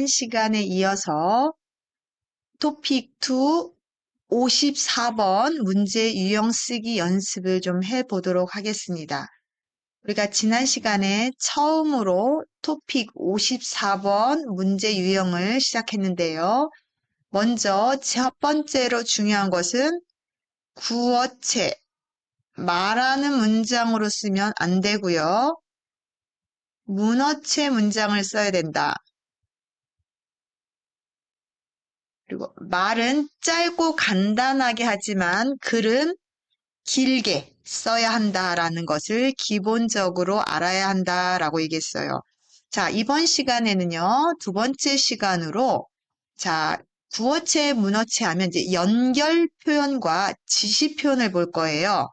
지난 시간에 이어서 토픽 2 54번 문제 유형 쓰기 연습을 좀 해보도록 하겠습니다. 우리가 지난 시간에 처음으로 토픽 54번 문제 유형을 시작했는데요. 먼저 첫 번째로 중요한 것은 구어체, 말하는 문장으로 쓰면 안 되고요. 문어체 문장을 써야 된다. 그리고 말은 짧고 간단하게 하지만 글은 길게 써야 한다라는 것을 기본적으로 알아야 한다라고 얘기했어요. 자, 이번 시간에는요, 두 번째 시간으로, 자, 구어체, 문어체 하면 이제 연결 표현과 지시 표현을 볼 거예요.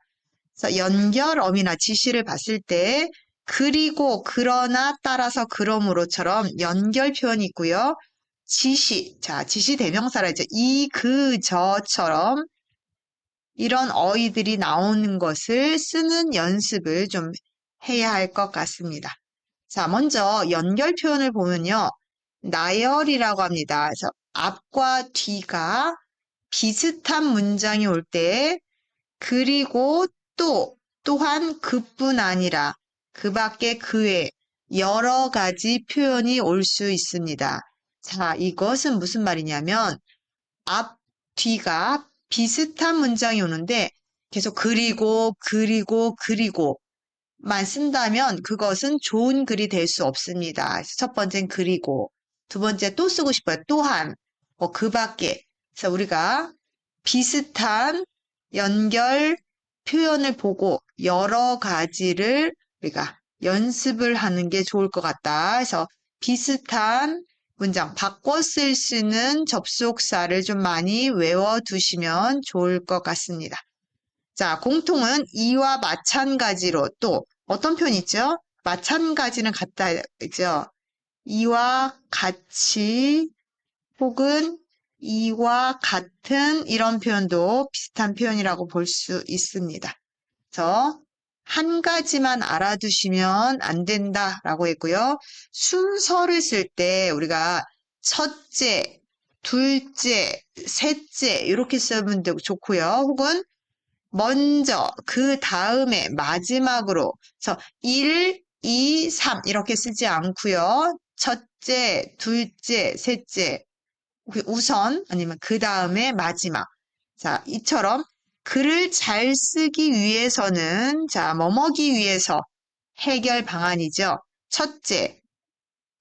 그래서 연결어미나 지시를 봤을 때, 그리고, 그러나, 따라서, 그러므로처럼 연결 표현이 있고요. 지시, 자, 지시 대명사라 이제 이, 그, 저처럼 이런 어휘들이 나오는 것을 쓰는 연습을 좀 해야 할 것 같습니다. 자, 먼저 연결 표현을 보면요. 나열이라고 합니다. 그래서 앞과 뒤가 비슷한 문장이 올 때, 그리고 또, 또한 그뿐 아니라, 그 밖에 그 외 여러 가지 표현이 올 수 있습니다. 자, 이것은 무슨 말이냐면, 앞, 뒤가 비슷한 문장이 오는데, 계속 그리고만 쓴다면 그것은 좋은 글이 될 수 없습니다. 첫 번째는 그리고, 두 번째 또 쓰고 싶어요. 또한, 그 밖에. 그래서 우리가 비슷한 연결 표현을 보고 여러 가지를 우리가 연습을 하는 게 좋을 것 같다. 그래서 비슷한 문장, 바꿔 쓸 수 있는 접속사를 좀 많이 외워두시면 좋을 것 같습니다. 자, 공통은 이와 마찬가지로 또 어떤 표현이 있죠? 마찬가지는 같다죠. 이와 같이 혹은 이와 같은 이런 표현도 비슷한 표현이라고 볼 수 있습니다. 그래서 한 가지만 알아두시면 안 된다라고 했고요. 순서를 쓸 때 우리가 첫째, 둘째, 셋째 이렇게 쓰면 좋고요. 혹은 먼저, 그 다음에, 마지막으로 그래서 1, 2, 3 이렇게 쓰지 않고요. 첫째, 둘째, 셋째 우선 아니면 그 다음에 마지막. 자, 이처럼 글을 잘 쓰기 위해서는 자, 뭐뭐기 위해서 해결 방안이죠. 첫째,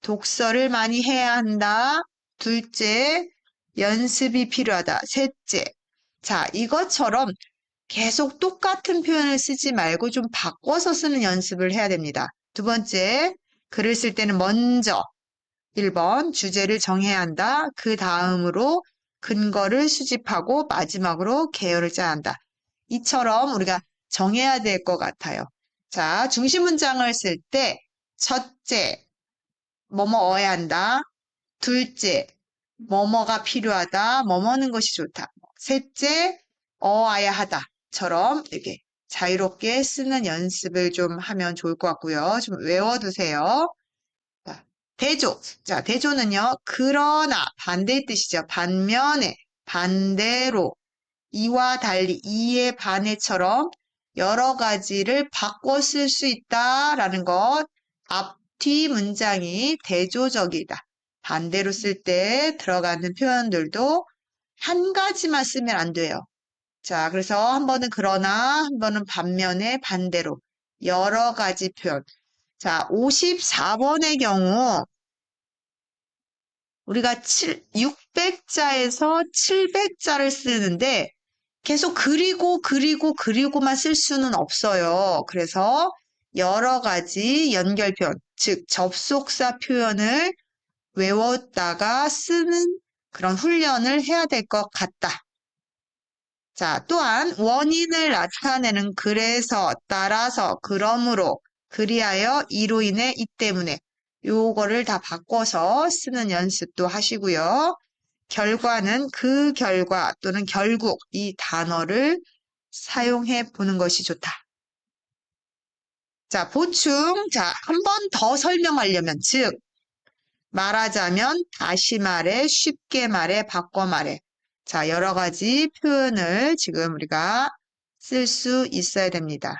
독서를 많이 해야 한다. 둘째, 연습이 필요하다. 셋째, 자, 이것처럼 계속 똑같은 표현을 쓰지 말고 좀 바꿔서 쓰는 연습을 해야 됩니다. 두 번째, 글을 쓸 때는 먼저 1번 주제를 정해야 한다. 그 다음으로 근거를 수집하고 마지막으로 계열을 짜야 한다. 이처럼 우리가 정해야 될 것 같아요. 자, 중심 문장을 쓸 때 첫째, 뭐뭐어야 한다. 둘째, 뭐뭐가 필요하다. 뭐뭐는 것이 좋다. 셋째, 어아야 하다처럼 이렇게 자유롭게 쓰는 연습을 좀 하면 좋을 것 같고요. 좀 외워두세요. 자, 대조. 자, 대조는요, 그러나, 반대의 뜻이죠. 반면에, 반대로, 이와 달리, 이의 반해처럼 여러 가지를 바꿔 쓸 수 있다라는 것, 앞, 뒤 문장이 대조적이다. 반대로 쓸 때 들어가는 표현들도 한 가지만 쓰면 안 돼요. 자, 그래서 한 번은 그러나, 한 번은 반면에, 반대로, 여러 가지 표현. 자, 54번의 경우, 우리가 600자에서 700자를 쓰는데 계속 그리고만 쓸 수는 없어요. 그래서 여러 가지 연결 표현, 즉 접속사 표현을 외웠다가 쓰는 그런 훈련을 해야 될 것 같다. 자, 또한 원인을 나타내는 그래서, 따라서, 그러므로, 그리하여, 이로 인해, 이 때문에 요거를 다 바꿔서 쓰는 연습도 하시고요. 결과는 그 결과 또는 결국 이 단어를 사용해 보는 것이 좋다. 자, 보충. 자, 한 번 더 설명하려면, 즉 말하자면 다시 말해, 쉽게 말해, 바꿔 말해. 자, 여러 가지 표현을 지금 우리가 쓸 수 있어야 됩니다.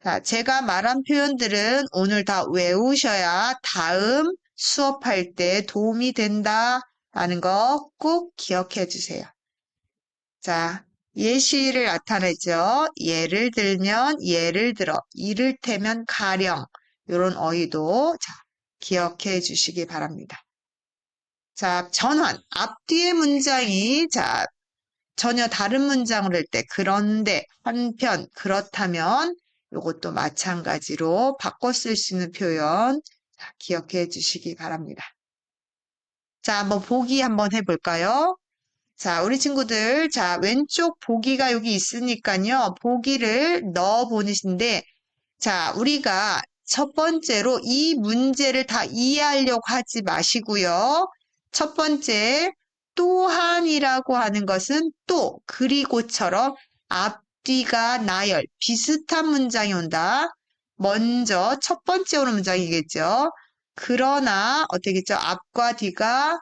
자, 제가 말한 표현들은 오늘 다 외우셔야 다음 수업할 때 도움이 된다라는 거 꼭 기억해 주세요. 자, 예시를 나타내죠. 예를 들면, 예를 들어, 이를테면 가령, 이런 어휘도 자, 기억해 주시기 바랍니다. 자, 전환, 앞뒤의 문장이 자, 전혀 다른 문장을 할 때, 그런데, 한편, 그렇다면, 이것도 마찬가지로 바꿔 쓸 수 있는 표현 자, 기억해 주시기 바랍니다. 자, 한번 보기 한번 해볼까요? 자, 우리 친구들, 자, 왼쪽 보기가 여기 있으니까요. 보기를 넣어 보시는데, 자, 우리가 첫 번째로 이 문제를 다 이해하려고 하지 마시고요. 첫 번째, 또한이라고 하는 것은 또, 그리고처럼 앞뒤가 나열, 비슷한 문장이 온다. 먼저 첫 번째 오는 문장이겠죠. 그러나, 어떻게겠죠? 앞과 뒤가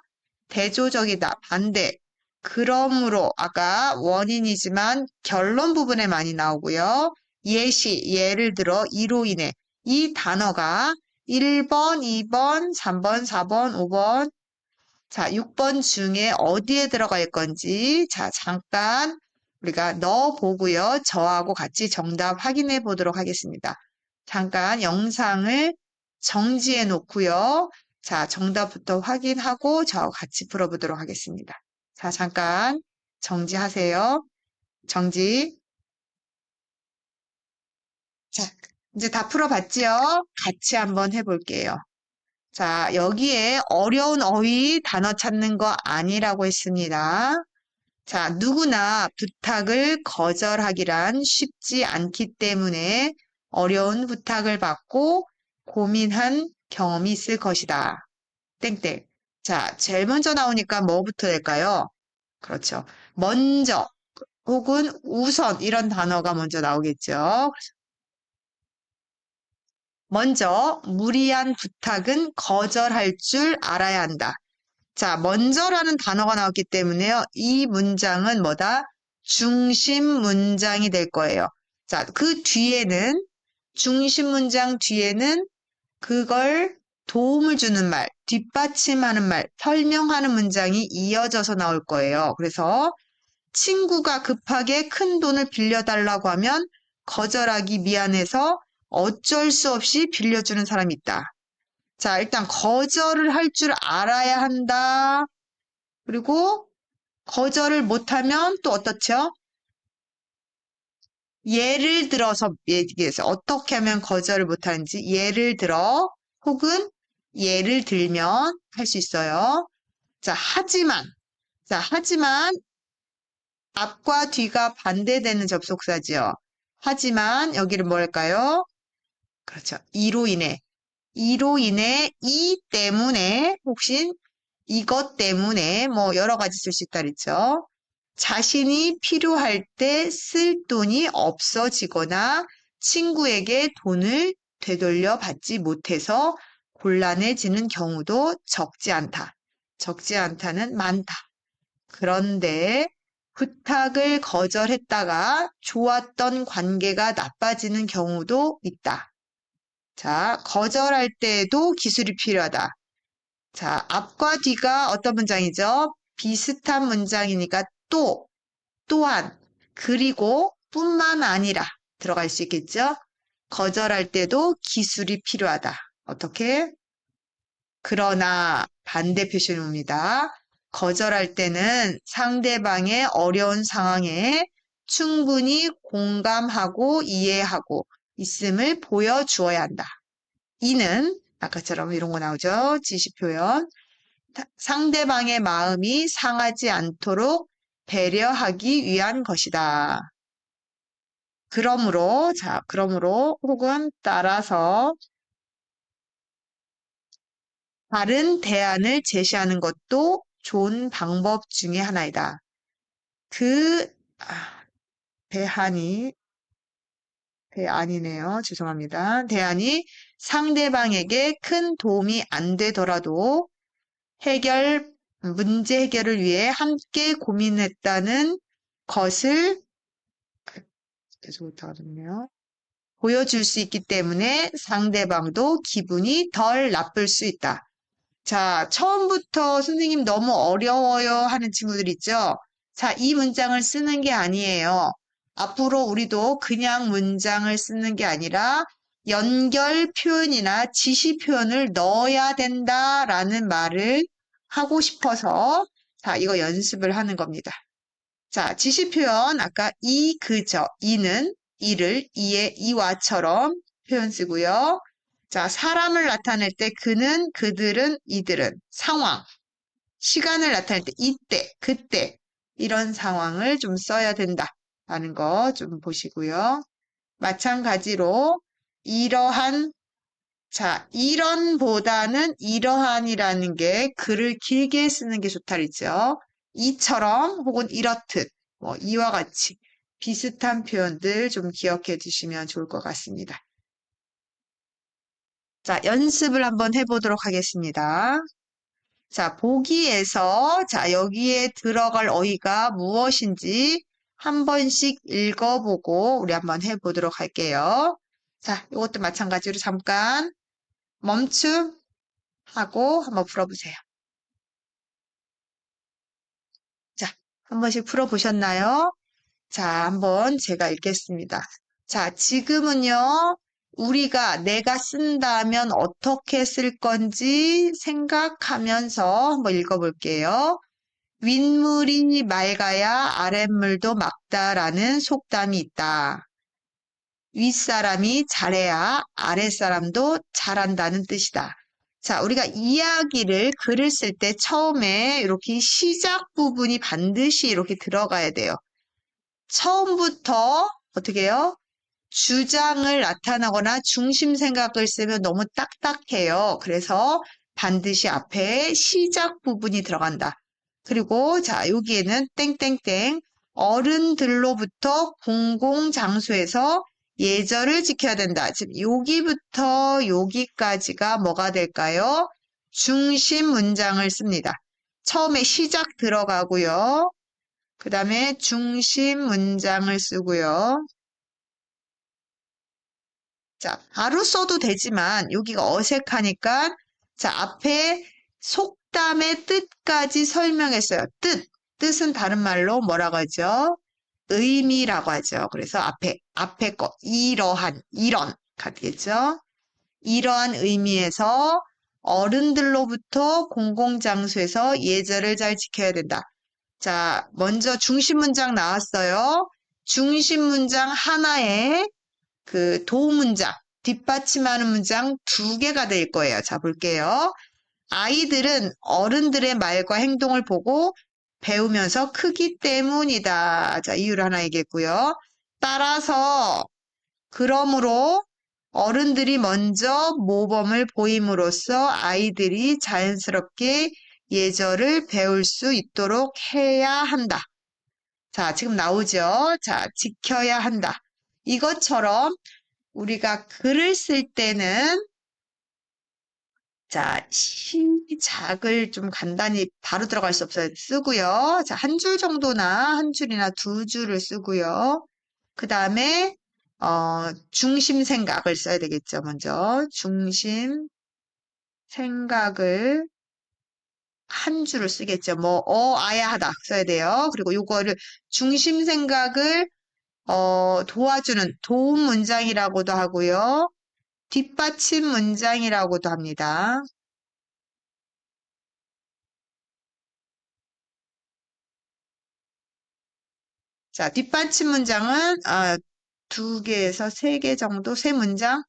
대조적이다. 반대. 그러므로 아까 원인이지만 결론 부분에 많이 나오고요. 예시, 예를 들어 이로 인해 이 단어가 1번, 2번, 3번, 4번, 5번 자, 6번 중에 어디에 들어갈 건지 자, 잠깐 우리가 넣어보고요. 저하고 같이 정답 확인해 보도록 하겠습니다. 잠깐 영상을 정지해 놓고요. 자, 정답부터 확인하고 저하고 같이 풀어보도록 하겠습니다. 자, 잠깐 정지하세요. 정지. 자, 이제 다 풀어봤지요? 같이 한번 해볼게요. 자, 여기에 어려운 어휘 단어 찾는 거 아니라고 했습니다. 자, 누구나 부탁을 거절하기란 쉽지 않기 때문에 어려운 부탁을 받고 고민한 경험이 있을 것이다. 땡땡. 자, 제일 먼저 나오니까 뭐부터 될까요? 그렇죠. 먼저 혹은 우선 이런 단어가 먼저 나오겠죠. 먼저 무리한 부탁은 거절할 줄 알아야 한다. 자, 먼저라는 단어가 나왔기 때문에요. 이 문장은 뭐다? 중심 문장이 될 거예요. 자, 그 뒤에는 중심 문장 뒤에는 그걸 도움을 주는 말, 뒷받침하는 말, 설명하는 문장이 이어져서 나올 거예요. 그래서 친구가 급하게 큰 돈을 빌려달라고 하면 거절하기 미안해서 어쩔 수 없이 빌려주는 사람이 있다. 자, 일단 거절을 할 줄 알아야 한다. 그리고 거절을 못하면 또 어떻죠? 예를 들어서 얘기해서 어떻게 하면 거절을 못하는지 예를 들어 혹은 예를 들면 할 수 있어요. 자, 하지만 앞과 뒤가 반대되는 접속사지요. 하지만 여기를 뭘까요? 그렇죠. 이로 인해 이 때문에 혹시 이것 때문에 뭐 여러 가지 쓸 수 있다 그랬죠. 자신이 필요할 때 쓸 돈이 없어지거나 친구에게 돈을 되돌려 받지 못해서 곤란해지는 경우도 적지 않다. 적지 않다는 많다. 그런데 부탁을 거절했다가 좋았던 관계가 나빠지는 경우도 있다. 자, 거절할 때에도 기술이 필요하다. 자, 앞과 뒤가 어떤 문장이죠? 비슷한 문장이니까 또, 또한, 그리고 뿐만 아니라 들어갈 수 있겠죠? 거절할 때도 기술이 필요하다. 어떻게? 그러나 반대 표시입니다. 거절할 때는 상대방의 어려운 상황에 충분히 공감하고 이해하고 있음을 보여주어야 한다. 이는 아까처럼 이런 거 나오죠. 지시 표현. 상대방의 마음이 상하지 않도록 배려하기 위한 것이다. 그러므로 혹은 따라서 다른 대안을 제시하는 것도 좋은 방법 중에 하나이다. 그 대안이네요. 죄송합니다. 대안이 상대방에게 큰 도움이 안 되더라도 문제 해결을 위해 함께 고민했다는 것을 계속 못하거든요. 보여줄 수 있기 때문에 상대방도 기분이 덜 나쁠 수 있다. 자, 처음부터 선생님 너무 어려워요 하는 친구들 있죠? 자, 이 문장을 쓰는 게 아니에요. 앞으로 우리도 그냥 문장을 쓰는 게 아니라 연결 표현이나 지시 표현을 넣어야 된다라는 말을 하고 싶어서 자, 이거 연습을 하는 겁니다. 자, 지시 표현 아까 이, 그저, 이는, 이를, 이의, 이와처럼 표현 쓰고요. 자, 사람을 나타낼 때 그는, 그들은, 이들은, 상황, 시간을 나타낼 때 이때, 그때 이런 상황을 좀 써야 된다라는 거 좀 보시고요. 마찬가지로 이러한, 자, 이런보다는 이러한이라는 게 글을 길게 쓰는 게 좋다 그랬죠. 이처럼 혹은 이렇듯 뭐 이와 같이 비슷한 표현들 좀 기억해 두시면 좋을 것 같습니다. 자, 연습을 한번 해보도록 하겠습니다. 자, 보기에서 자, 여기에 들어갈 어휘가 무엇인지 한 번씩 읽어보고 우리 한번 해보도록 할게요. 자, 이것도 마찬가지로 잠깐 멈춤하고 한번 풀어보세요. 자, 한 번씩 풀어보셨나요? 자, 한번 제가 읽겠습니다. 자, 지금은요, 내가 쓴다면 어떻게 쓸 건지 생각하면서 한번 읽어볼게요. 윗물이 맑아야 아랫물도 맑다라는 속담이 있다. 윗사람이 잘해야 아랫사람도 잘한다는 뜻이다. 자, 우리가 이야기를 글을 쓸 때 처음에 이렇게 시작 부분이 반드시 이렇게 들어가야 돼요. 처음부터 어떻게 해요? 주장을 나타나거나 중심 생각을 쓰면 너무 딱딱해요. 그래서 반드시 앞에 시작 부분이 들어간다. 그리고 자, 여기에는 땡땡땡 어른들로부터 공공장소에서 예절을 지켜야 된다. 지금 여기부터 여기까지가 뭐가 될까요? 중심 문장을 씁니다. 처음에 시작 들어가고요. 그 다음에 중심 문장을 쓰고요. 자, 바로 써도 되지만 여기가 어색하니까 자, 앞에 속담의 뜻까지 설명했어요. 뜻은 다른 말로 뭐라고 하죠? 의미라고 하죠. 그래서 앞에 거, 이런 같겠죠? 이러한 의미에서 어른들로부터 공공장소에서 예절을 잘 지켜야 된다. 자, 먼저 중심 문장 나왔어요. 중심 문장 하나에 그 도문장, 뒷받침하는 문장 2개가 될 거예요. 자, 볼게요. 아이들은 어른들의 말과 행동을 보고 배우면서 크기 때문이다. 자, 이유를 하나 얘기했고요. 따라서, 그러므로 어른들이 먼저 모범을 보임으로써 아이들이 자연스럽게 예절을 배울 수 있도록 해야 한다. 자, 지금 나오죠? 자, 지켜야 한다. 이것처럼 우리가 글을 쓸 때는 자, 시작을 좀 간단히 바로 들어갈 수 없어요. 쓰고요. 자, 한 줄 정도나 한 줄이나 2줄을 쓰고요. 그 다음에 중심 생각을 써야 되겠죠. 먼저 중심 생각을 한 줄을 쓰겠죠. 뭐 아야 하다 써야 돼요. 그리고 요거를 중심 생각을 도와주는 도움 문장이라고도 하고요. 뒷받침 문장이라고도 합니다. 자, 뒷받침 문장은 2개에서 3개 정도, 3문장.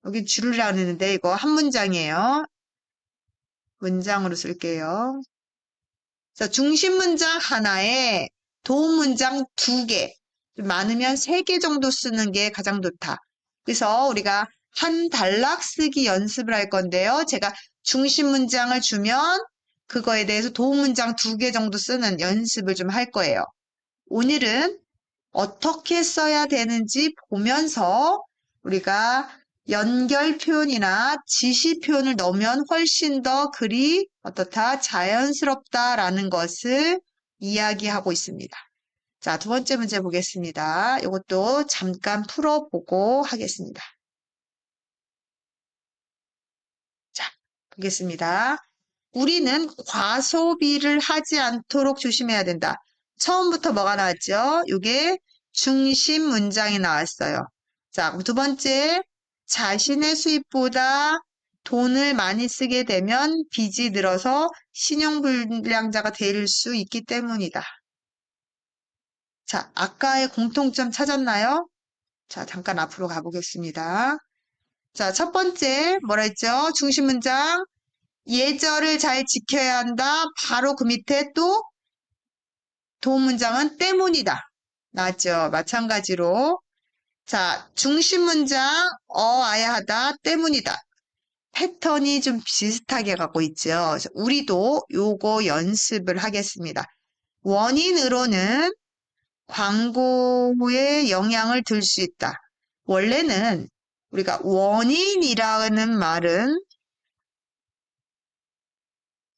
여기 줄이라고 했는데 이거 한 문장이에요. 문장으로 쓸게요. 자, 중심 문장 하나에 도움 문장 2개, 많으면 3개 정도 쓰는 게 가장 좋다. 그래서 우리가 한 단락 쓰기 연습을 할 건데요. 제가 중심 문장을 주면 그거에 대해서 도움 문장 2개 정도 쓰는 연습을 좀 할 거예요. 오늘은 어떻게 써야 되는지 보면서 우리가 연결 표현이나 지시 표현을 넣으면 훨씬 더 글이 어떻다? 자연스럽다라는 것을 이야기하고 있습니다. 자, 두 번째 문제 보겠습니다. 이것도 잠깐 풀어보고 하겠습니다. 자, 보겠습니다. 우리는 과소비를 하지 않도록 조심해야 된다. 처음부터 뭐가 나왔죠? 이게 중심 문장이 나왔어요. 자, 그럼 두 번째, 자신의 수입보다 돈을 많이 쓰게 되면 빚이 늘어서 신용불량자가 될 수 있기 때문이다. 자, 아까의 공통점 찾았나요? 자, 잠깐 앞으로 가보겠습니다. 자, 첫 번째, 뭐라 했죠? 중심 문장. 예절을 잘 지켜야 한다. 바로 그 밑에 또 도움 문장은 때문이다. 나왔죠? 마찬가지로. 자, 중심 문장 아야 하다. 때문이다. 패턴이 좀 비슷하게 가고 있죠. 그래서 우리도 요거 연습을 하겠습니다. 원인으로는 광고에 영향을 들 수 있다. 원래는 우리가 원인이라는 말은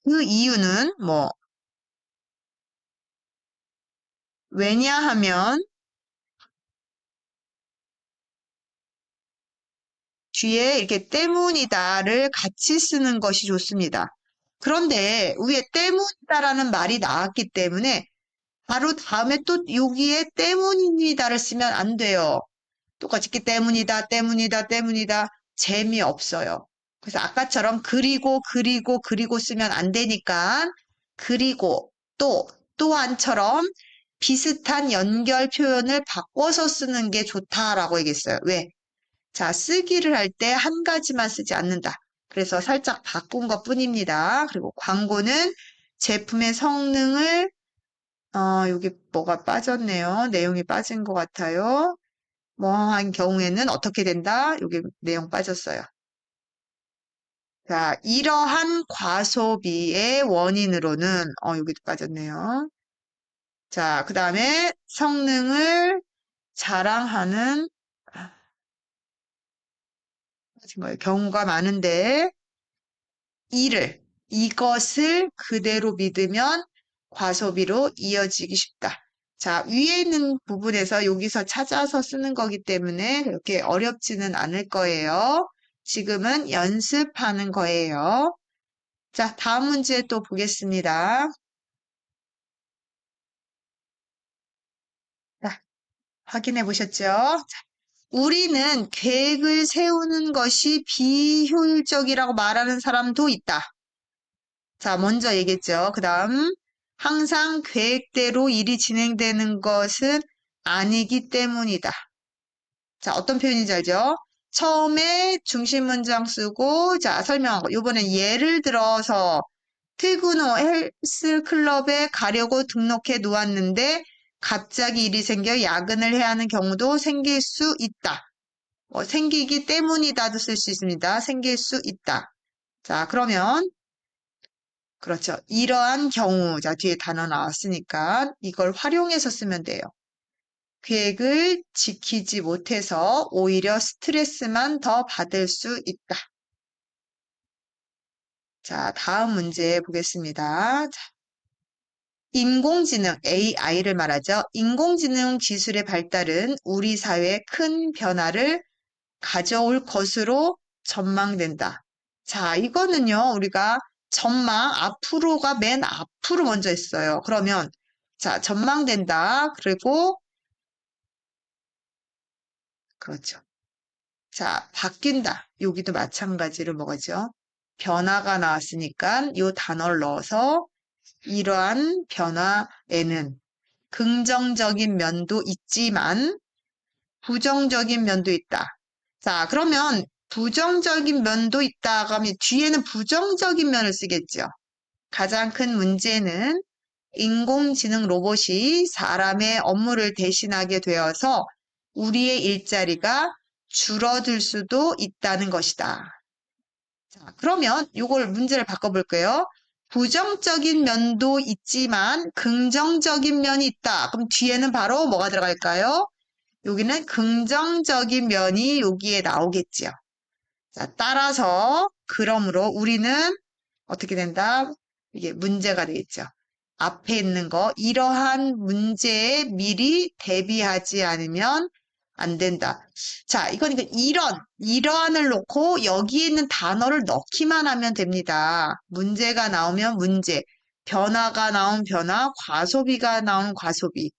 그 이유는 왜냐하면 뒤에 이렇게 때문이다를 같이 쓰는 것이 좋습니다. 그런데 위에 때문이다라는 말이 나왔기 때문에 바로 다음에 또 여기에 때문이다를 쓰면 안 돼요. 똑같이 이렇게 때문이다. 재미없어요. 그래서 아까처럼 그리고 쓰면 안 되니까 그리고 또한처럼 비슷한 연결 표현을 바꿔서 쓰는 게 좋다라고 얘기했어요. 왜? 자, 쓰기를 할 때 한 가지만 쓰지 않는다. 그래서 살짝 바꾼 것 뿐입니다. 그리고 광고는 제품의 성능을 여기 뭐가 빠졌네요. 내용이 빠진 것 같아요. 한 경우에는 어떻게 된다? 여기 내용 빠졌어요. 자, 이러한 과소비의 원인으로는, 여기도 빠졌네요. 자, 그 다음에 성능을 자랑하는, 빠진 거예요. 경우가 많은데, 이것을 그대로 믿으면 과소비로 이어지기 쉽다. 자, 위에 있는 부분에서 여기서 찾아서 쓰는 거기 때문에 그렇게 어렵지는 않을 거예요. 지금은 연습하는 거예요. 자, 다음 문제 또 보겠습니다. 자, 확인해 보셨죠? 자, 우리는 계획을 세우는 것이 비효율적이라고 말하는 사람도 있다. 자, 먼저 얘기했죠. 그 다음, 항상 계획대로 일이 진행되는 것은 아니기 때문이다. 자, 어떤 표현인지 알죠? 처음에 중심 문장 쓰고, 자, 설명하고, 요번엔 예를 들어서, 퇴근 후 헬스클럽에 가려고 등록해 놓았는데, 갑자기 일이 생겨 야근을 해야 하는 경우도 생길 수 있다. 생기기 때문이다도 쓸 수 있습니다. 생길 수 있다. 자, 그러면, 그렇죠. 이러한 경우, 자, 뒤에 단어 나왔으니까 이걸 활용해서 쓰면 돼요. 계획을 지키지 못해서 오히려 스트레스만 더 받을 수 있다. 자, 다음 문제 보겠습니다. 자, 인공지능, AI를 말하죠. 인공지능 기술의 발달은 우리 사회에 큰 변화를 가져올 것으로 전망된다. 자, 이거는요, 우리가 전망, 앞으로가 맨 앞으로 먼저 했어요. 그러면, 자, 전망된다. 그리고, 그렇죠. 자, 바뀐다. 여기도 마찬가지로 뭐가죠? 변화가 나왔으니까 이 단어를 넣어서 이러한 변화에는 긍정적인 면도 있지만 부정적인 면도 있다. 자, 그러면 부정적인 면도 있다가 하면 뒤에는 부정적인 면을 쓰겠죠. 가장 큰 문제는 인공지능 로봇이 사람의 업무를 대신하게 되어서 우리의 일자리가 줄어들 수도 있다는 것이다. 자, 그러면 이걸 문제를 바꿔볼게요. 부정적인 면도 있지만 긍정적인 면이 있다. 그럼 뒤에는 바로 뭐가 들어갈까요? 여기는 긍정적인 면이 여기에 나오겠지요. 자, 따라서, 그러므로 우리는 어떻게 된다? 이게 문제가 되겠죠. 앞에 있는 거, 이러한 문제에 미리 대비하지 않으면 안 된다. 자, 이거니까 이러한을 놓고 여기에 있는 단어를 넣기만 하면 됩니다. 문제가 나오면 문제, 변화가 나온 변화, 과소비가 나온 과소비,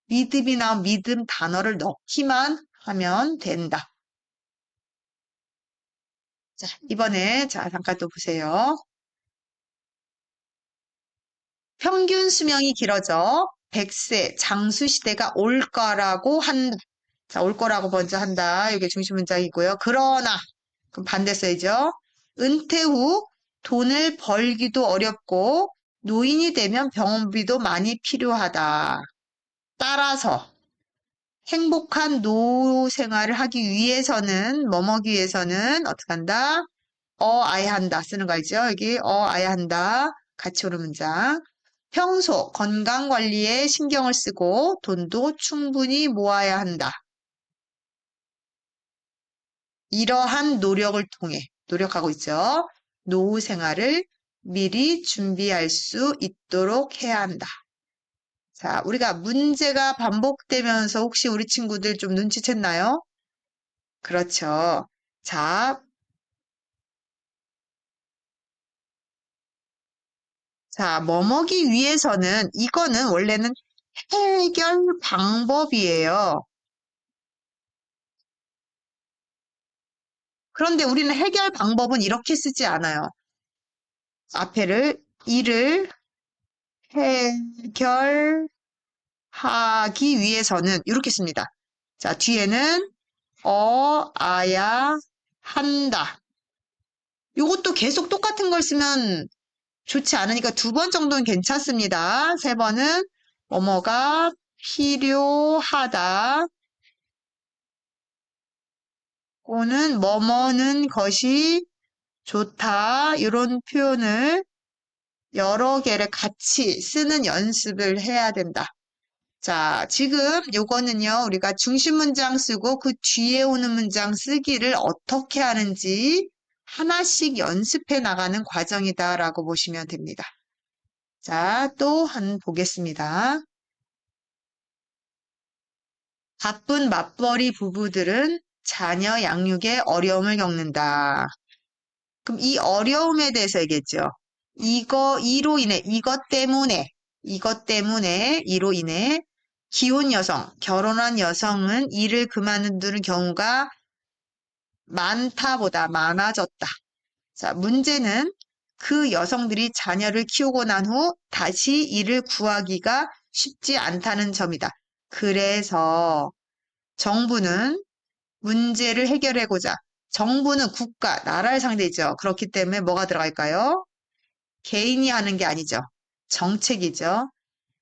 믿음이 나온 믿음 단어를 넣기만 하면 된다. 자, 이번에, 자, 잠깐 또 보세요. 평균 수명이 길어져 100세 장수 시대가 올 거라고 한다. 자, 올 거라고 먼저 한다. 이게 중심 문장이고요. 그러나, 그럼 반대 써야죠. 은퇴 후 돈을 벌기도 어렵고 노인이 되면 병원비도 많이 필요하다. 따라서 행복한 노후 생활을 하기 위해서는, 뭐뭐기 위해서는 어떻게 한다? 아야 한다. 쓰는 거 알죠? 여기 아야 한다. 같이 오는 문장. 평소 건강 관리에 신경을 쓰고 돈도 충분히 모아야 한다. 이러한 노력을 통해 노력하고 있죠. 노후 생활을 미리 준비할 수 있도록 해야 한다. 자, 우리가 문제가 반복되면서 혹시 우리 친구들 좀 눈치챘나요? 그렇죠. 자, 뭐뭐기 위해서는 이거는 원래는 해결 방법이에요. 그런데 우리는 해결 방법은 이렇게 쓰지 않아요. 앞에를 이를 해결하기 위해서는 이렇게 씁니다. 자, 뒤에는 아야 한다. 이것도 계속 똑같은 걸 쓰면 좋지 않으니까 두 번 정도는 괜찮습니다. 세 번은 뭐뭐가 필요하다. 또는 뭐뭐는 것이 좋다. 이런 표현을 여러 개를 같이 쓰는 연습을 해야 된다. 자, 지금 요거는요, 우리가 중심 문장 쓰고 그 뒤에 오는 문장 쓰기를 어떻게 하는지 하나씩 연습해 나가는 과정이다라고 보시면 됩니다. 자, 또 한 보겠습니다. 바쁜 맞벌이 부부들은 자녀 양육에 어려움을 겪는다. 그럼 이 어려움에 대해서 얘기했죠. 이것 때문에, 이로 인해 기혼 여성, 결혼한 여성은 일을 그만두는 경우가 많다보다 많아졌다. 자, 문제는 그 여성들이 자녀를 키우고 난 후 다시 일을 구하기가 쉽지 않다는 점이다. 그래서 정부는 문제를 해결하고자 정부는 국가, 나라를 상대이죠. 그렇기 때문에 뭐가 들어갈까요? 개인이 하는 게 아니죠. 정책이죠.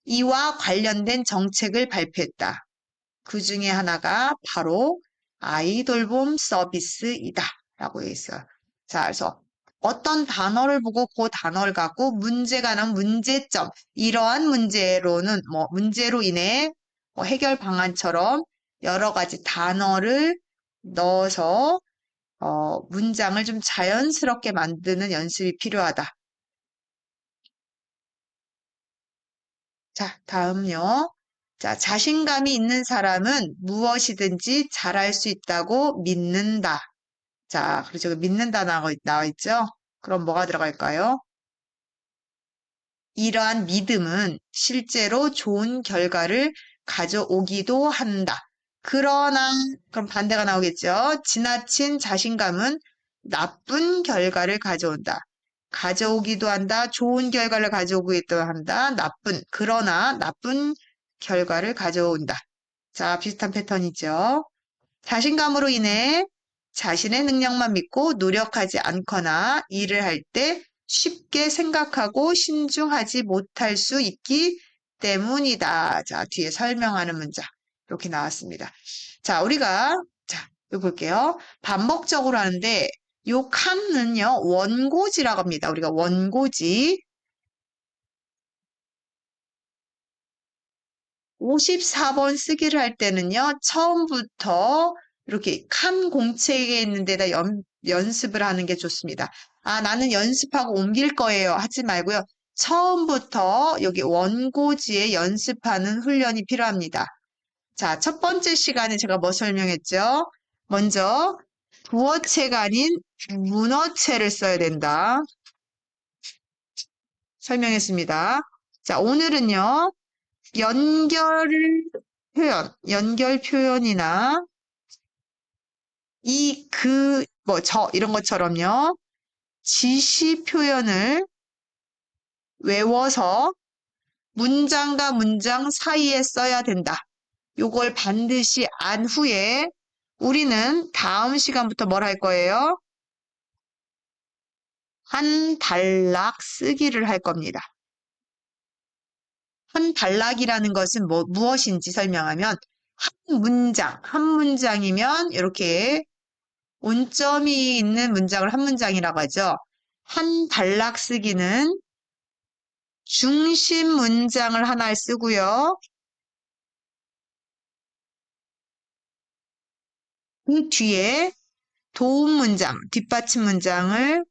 이와 관련된 정책을 발표했다. 그 중에 하나가 바로 아이돌봄 서비스이다. 라고 했어요. 자, 그래서 어떤 단어를 보고 그 단어를 갖고 문제가 난 문제점, 이러한 문제로는 문제로 인해 해결 방안처럼 여러 가지 단어를 넣어서 문장을 좀 자연스럽게 만드는 연습이 필요하다. 자, 다음요. 자, 자신감이 있는 사람은 무엇이든지 잘할 수 있다고 믿는다. 자, 그렇죠. 믿는다 나와 있죠? 그럼 뭐가 들어갈까요? 이러한 믿음은 실제로 좋은 결과를 가져오기도 한다. 그러나, 그럼 반대가 나오겠죠? 지나친 자신감은 나쁜 결과를 가져온다. 가져오기도 한다. 좋은 결과를 가져오기도 한다. 그러나 나쁜 결과를 가져온다. 자, 비슷한 패턴이죠. 자신감으로 인해 자신의 능력만 믿고 노력하지 않거나 일을 할 때 쉽게 생각하고 신중하지 못할 수 있기 때문이다. 자, 뒤에 설명하는 문장. 이렇게 나왔습니다. 자, 자, 이거 볼게요. 반복적으로 하는데, 요 칸은요, 원고지라고 합니다. 우리가 원고지. 54번 쓰기를 할 때는요, 처음부터 이렇게 칸 공책에 있는 데다 연습을 하는 게 좋습니다. 아, 나는 연습하고 옮길 거예요. 하지 말고요. 처음부터 여기 원고지에 연습하는 훈련이 필요합니다. 자, 첫 번째 시간에 제가 뭐 설명했죠? 먼저 부어체가 아닌 문어체를 써야 된다. 설명했습니다. 자, 오늘은요. 연결 연결 표현이나 이런 것처럼요. 지시 표현을 외워서 문장과 문장 사이에 써야 된다. 요걸 반드시 안 후에 우리는 다음 시간부터 뭘 할 거예요? 한 단락 쓰기를 할 겁니다. 한 단락이라는 것은 무엇인지 설명하면 한 문장이면 이렇게 온점이 있는 문장을 한 문장이라고 하죠. 한 단락 쓰기는 중심 문장을 하나 쓰고요. 그 뒤에 도움 문장, 뒷받침 문장을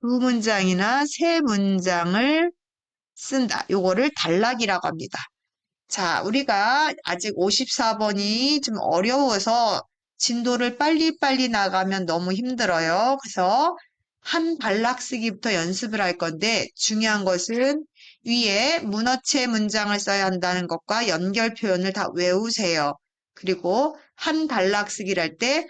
두 문장이나 세 문장을 쓴다. 요거를 단락이라고 합니다. 자, 우리가 아직 54번이 좀 어려워서 진도를 빨리빨리 나가면 너무 힘들어요. 그래서 한 단락 쓰기부터 연습을 할 건데 중요한 것은 위에 문어체 문장을 써야 한다는 것과 연결 표현을 다 외우세요. 그리고 한 단락 쓰기를 할 때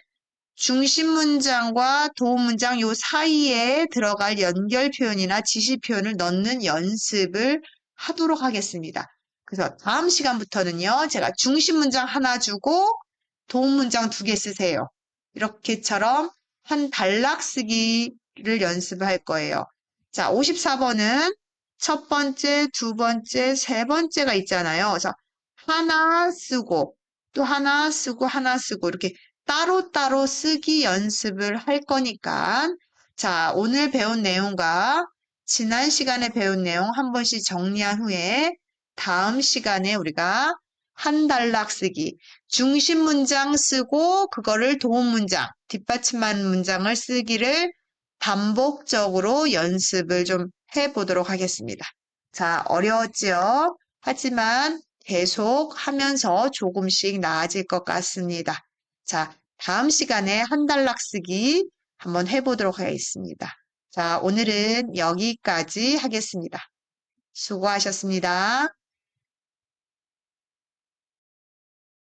중심 문장과 도움 문장 요 사이에 들어갈 연결 표현이나 지시 표현을 넣는 연습을 하도록 하겠습니다. 그래서 다음 시간부터는요, 제가 중심 문장 하나 주고 도움 문장 2개 쓰세요. 이렇게처럼 한 단락 쓰기를 연습을 할 거예요. 자, 54번은 첫 번째, 두 번째, 세 번째가 있잖아요. 그래서 하나 쓰고 또 하나 쓰고 하나 쓰고 이렇게 따로따로 쓰기 연습을 할 거니까 자, 오늘 배운 내용과 지난 시간에 배운 내용 한 번씩 정리한 후에 다음 시간에 우리가 한 단락 쓰기, 중심 문장 쓰고 그거를 도움 문장, 뒷받침한 문장을 쓰기를 반복적으로 연습을 좀 해보도록 하겠습니다. 자, 어려웠지요? 하지만 계속 하면서 조금씩 나아질 것 같습니다. 자, 다음 시간에 한 단락 쓰기 한번 해보도록 하겠습니다. 자, 오늘은 여기까지 하겠습니다. 수고하셨습니다.